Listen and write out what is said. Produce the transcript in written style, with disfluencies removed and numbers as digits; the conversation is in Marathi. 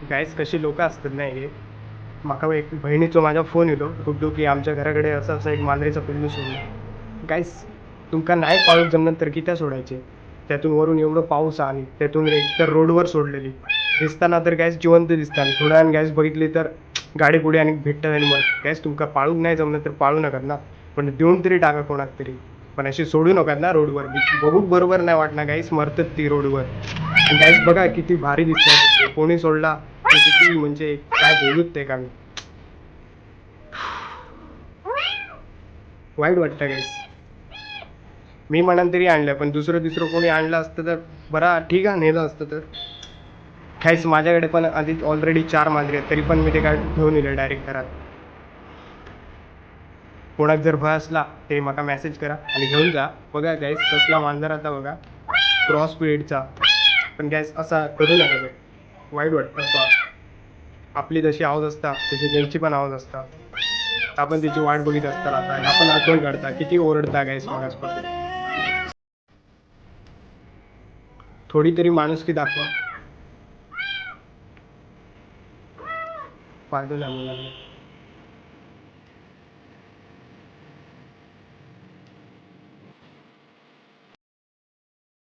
गाईस कशी लोक असतात नाही हे. माका एक बहिणीचो माझा फोन येतो कुठलो की आमच्या घराकडे असं असं एक मांजरीचं पिल्लू सोडलं. गाईस तुमका नाही पाळूक जमलं तर कित्या सोडायचे. त्यातून वरून एवढं पाऊस आणि त्यातून एक तर रोडवर सोडलेली दिसताना तर गॅस जिवंत दिसतात. थोड्या वेळानं गॅस बघितली तर गाडी पुढे आणि भेटतात आणि मग गॅस तुमका पाळूक नाही जमलं तर पाळू नका ना, पण देऊन तरी टाका कोणाक तरी, पण अशी सोडू नका ना रोडवर. बघूक बरोबर नाही वाटणार गाईस, मरतात ती रोडवर. गॅस बघा किती भारी दिसतात, कोणी सोडला तर किती म्हणजे काय बोलूच ते का मी. वाईट वाटतं गाईस. मी म्हणाल तरी आणलं, पण दुसरं दुसरं कोणी आणलं असतं तर बरा ठीक आहे, नेलं असतं तर. काहीच माझ्याकडे पण आधी ऑलरेडी 4 मांजरी आहेत, तरी पण मी ते काय घेऊन येले डायरेक्ट घरात. कोणाक जर भय असला ते मला मेसेज करा आणि घेऊन जा. बघा गॅस कसला मांजर आता बघा, क्रॉस ब्रीडचा. पण गॅस असा करू नका बघ, वाईट वाटतं. आपली जशी आवाज असता तशी त्यांची पण आवाज असता. आपण तिची वाट बघित असता, आपण आठवण काढता किती ओरडता गॅस मागासपासून. थोडी तरी माणुसकी दाखवा. फालतू लागू लागले.